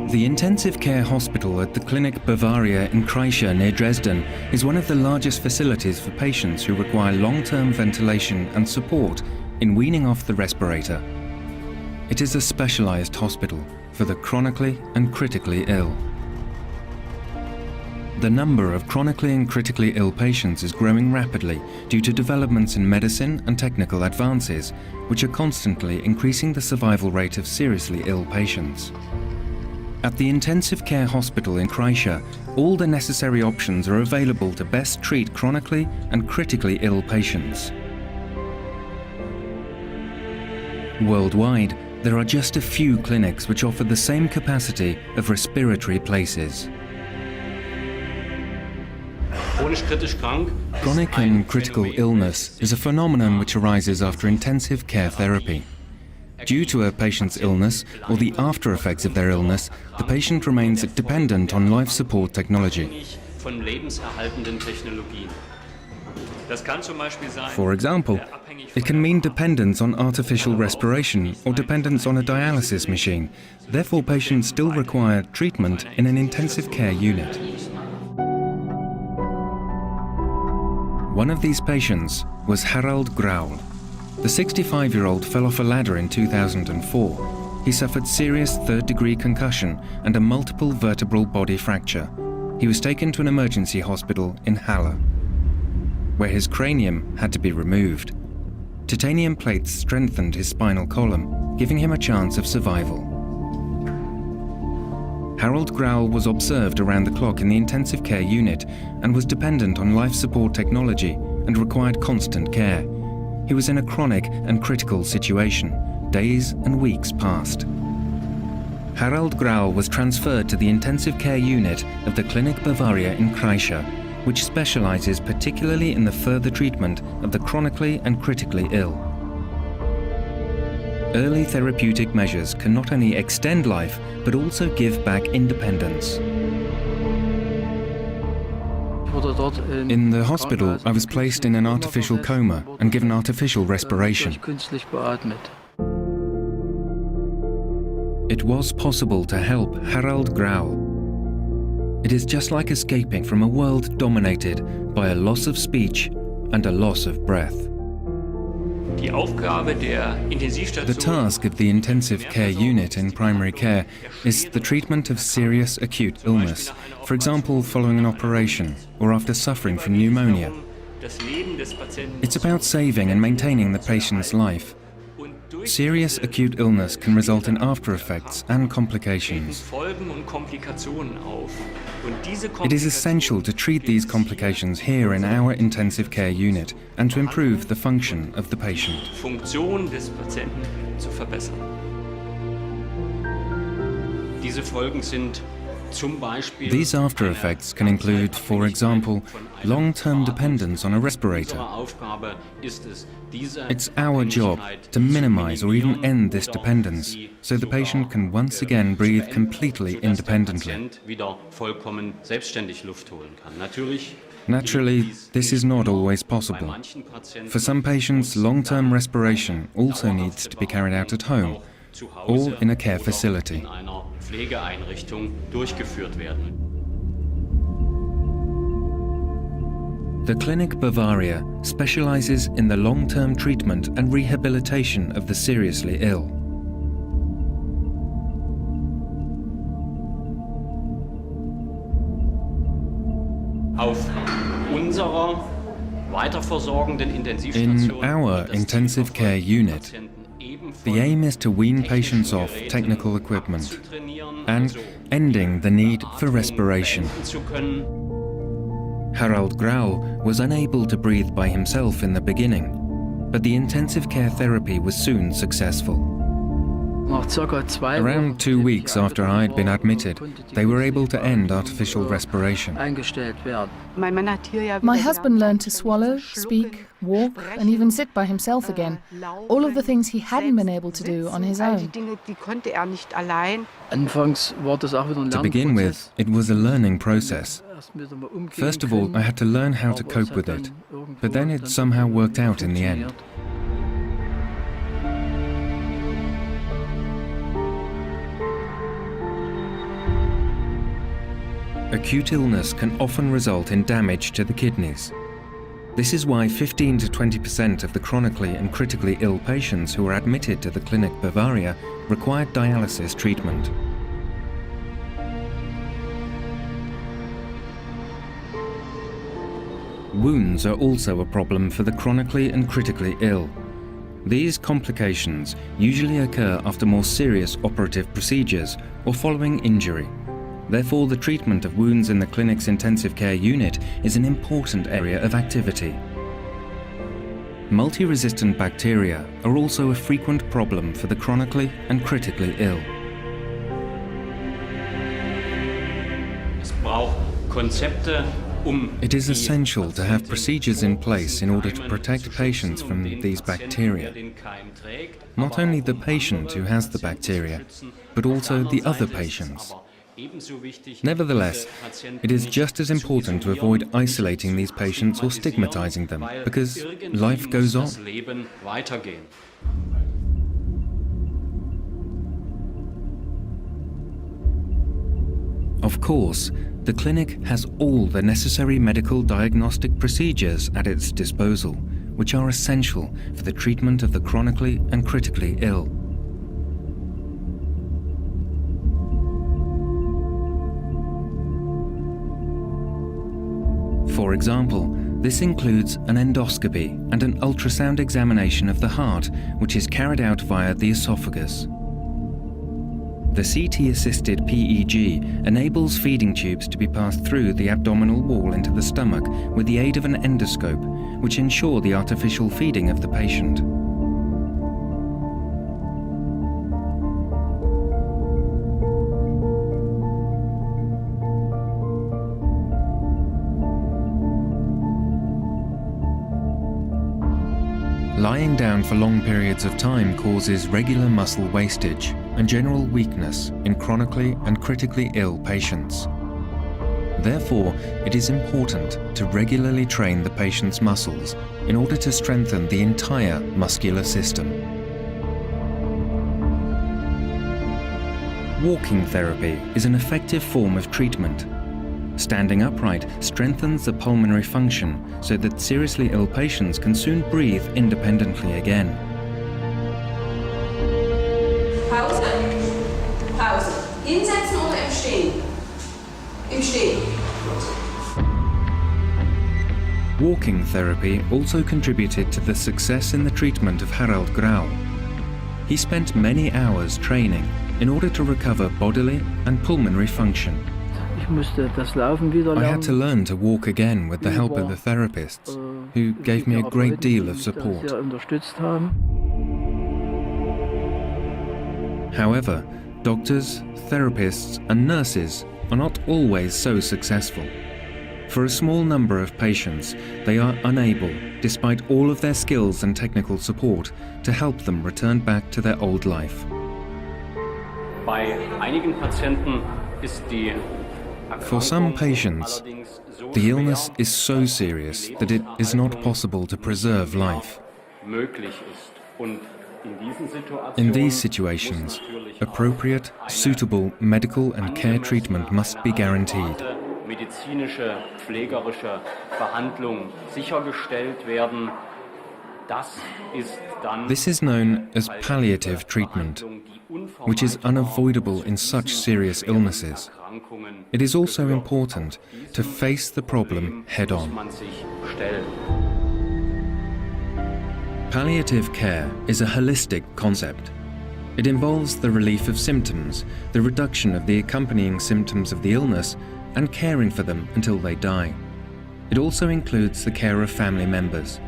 The intensive care hospital at the KLINIK Bavaria in Kreischa near Dresden is one of the largest facilities for patients who require long-term ventilation and support in weaning off the respirator. It is a specialized hospital for the chronically and critically ill. The number of chronically and critically ill patients is growing rapidly due to developments in medicine and technical advances, which are constantly increasing the survival rate of seriously ill patients. At the intensive care hospital in Kreischa, all the necessary options are available to best treat chronically and critically ill patients. Worldwide, there are just a few clinics which offer the same capacity of respiratory places. Chronic and critical illness is a phenomenon which arises after intensive care therapy. Due to a patient's illness or the after effects of their illness, the patient remains dependent on life support technology. For example, it can mean dependence on artificial respiration or dependence on a dialysis machine. Therefore, patients still require treatment in an intensive care unit. One of these patients was Harald Graul. The 65-year-old fell off a ladder in 2004. He suffered serious third-degree concussion and a multiple vertebral body fracture. He was taken to an emergency hospital in Halle, where his cranium had to be removed. Titanium plates strengthened his spinal column, giving him a chance of survival. Harald Graul was observed around the clock in the intensive care unit and was dependent on life support technology and required constant care. He was in a chronic and critical situation. Days and weeks passed. Harald Graul was transferred to the intensive care unit of the KLINIK Bavaria in Kreischa, which specializes particularly in the further treatment of the chronically and critically ill. Early therapeutic measures can not only extend life, but also give back independence. In the hospital, I was placed in an artificial coma and given artificial respiration. It was possible to help Harald Graul. It is just like escaping from a world dominated by a loss of speech and a loss of breath. The task of the intensive care unit in primary care is the treatment of serious acute illness, for example, following an operation or after suffering from pneumonia. It's about saving and maintaining the patient's life. Serious acute illness can result in after effects and complications. It is essential to treat these complications here in our intensive care unit and to improve the function of the patient. These after effects can include, for example, long-term dependence on a respirator. It's our job to minimize or even end this dependence, so the patient can once again breathe completely independently. Naturally, this is not always possible. For some patients, long-term respiration also needs to be carried out at home or in a care facility. The KLINIK Bavaria specializes in the long-term treatment and rehabilitation of the seriously ill. In our intensive care unit, the aim is to wean patients off technical equipment and ending the need for respiration. Harald Graul was unable to breathe by himself in the beginning, but the intensive care therapy was soon successful. Around 2 weeks after I had been admitted, they were able to end artificial respiration. My husband learned to swallow, speak, walk, and even sit by himself again. All of the things he hadn't been able to do on his own. To begin with, it was a learning process. First of all, I had to learn how to cope with it, but then it somehow worked out in the end. acute illness can often result in damage to the kidneys. This is why 15 to 20% of the chronically and critically ill patients who are admitted to the KLINIK Bavaria require dialysis treatment. Wounds are also a problem for the chronically and critically ill. These complications usually occur after more serious operative procedures or following injury. Therefore, the treatment of wounds in the clinic's intensive care unit is an important area of activity. Multi-resistant bacteria are also a frequent problem for the chronically and critically ill. It is essential to have procedures in place in order to protect patients from these bacteria. Not only the patient who has the bacteria, but also the other patients. Nevertheless, it is just as important to avoid isolating these patients or stigmatizing them, because life goes on. Of course, the clinic has all the necessary medical diagnostic procedures at its disposal, which are essential for the treatment of the chronically and critically ill. For example, this includes an endoscopy and an ultrasound examination of the heart, which is carried out via the esophagus. The CT-assisted PEG enables feeding tubes to be passed through the abdominal wall into the stomach with the aid of an endoscope, which ensure the artificial feeding of the patient. Lying down for long periods of time causes regular muscle wastage and general weakness in chronically and critically ill patients. Therefore, it is important to regularly train the patient's muscles in order to strengthen the entire muscular system. Walking therapy is an effective form of treatment. Standing upright strengthens the pulmonary function so that seriously ill patients can soon breathe independently again. Pause. Pause. Hinsetzen oder im Stehen? Im Stehen. Walking therapy also contributed to the success in the treatment of Harald Grau. He spent many hours training in order to recover bodily and pulmonary function. I had to learn to walk again with the help of the therapists, who gave me a great deal of support. However, doctors, therapists and nurses are not always so successful. For a small number of patients, they are unable, despite all of their skills and technical support, to help them return back to their old life. For some patients, the illness is so serious that it is not possible to preserve life. In these situations, appropriate, suitable medical and care treatment must be guaranteed. This is known as palliative treatment, which is unavoidable in such serious illnesses. It is also important to face the problem head-on. Palliative care is a holistic concept. It involves the relief of symptoms, the reduction of the accompanying symptoms of the illness, and caring for them until they die. It also includes the care of family members.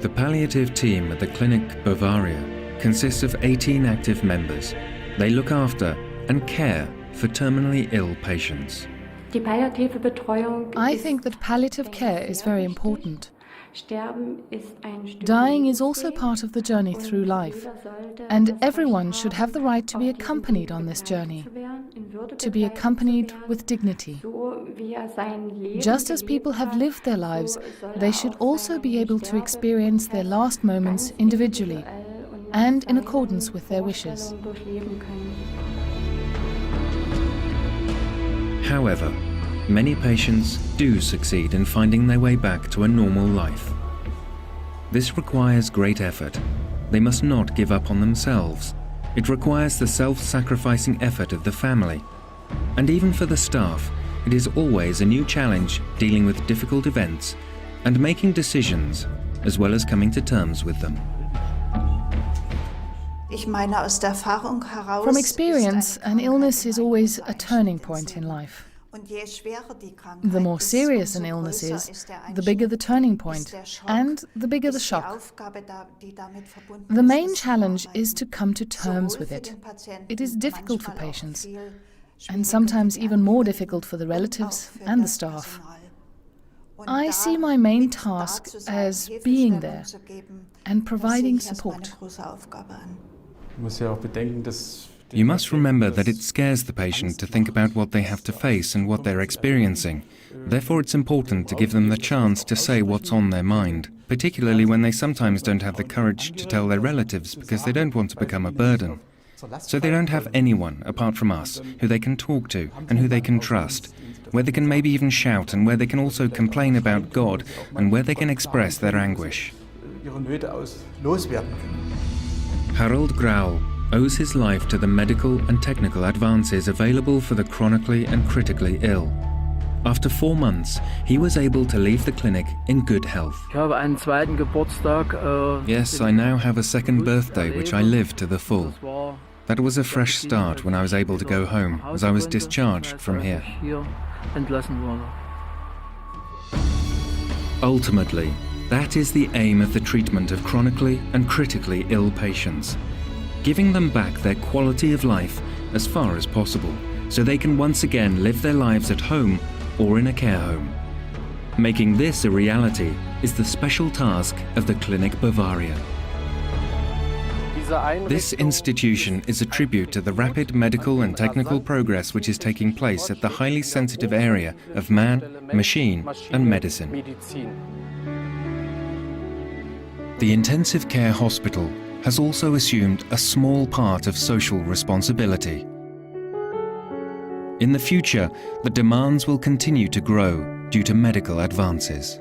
The palliative team at the KLINIK Bavaria consists of 18 active members. They look after and care for terminally ill patients. I think that palliative care is very important. Dying is also part of the journey through life, and everyone should have the right to be accompanied on this journey, to be accompanied with dignity. Just as people have lived their lives, they should also be able to experience their last moments individually and in accordance with their wishes. However, many patients do succeed in finding their way back to a normal life. This requires great effort. They must not give up on themselves. It requires the self-sacrificing effort of the family. And even for the staff, it is always a new challenge dealing with difficult events and making decisions, as well as coming to terms with them. From experience, an illness is always a turning point in life. The more serious an illness is, the bigger the turning point and the bigger the shock. The main challenge is to come to terms with it. It is difficult for patients, and sometimes even more difficult for the relatives and the staff. I see my main task as being there and providing support. You must remember that it scares the patient to think about what they have to face and what they're experiencing. Therefore, it's important to give them the chance to say what's on their mind, particularly when they sometimes don't have the courage to tell their relatives because they don't want to become a burden. So they don't have anyone, apart from us, who they can talk to and who they can trust, where they can maybe even shout and where they can also complain about God and where they can express their anguish. Harold Graul owes his life to the medical and technical advances available for the chronically and critically ill. After 4 months, he was able to leave the clinic in good health. Yes, I now have a second birthday which I lived to the full. That was a fresh start when I was able to go home, as I was discharged from here. Ultimately, that is the aim of the treatment of chronically and critically ill patients. Giving them back their quality of life as far as possible, so they can once again live their lives at home or in a care home. Making this a reality is the special task of the KLINIK Bavaria. This institution is a tribute to the rapid medical and technical progress which is taking place at the highly sensitive area of man, machine and medicine. The intensive care hospital has also assumed a small part of social responsibility. In the future, the demands will continue to grow due to medical advances.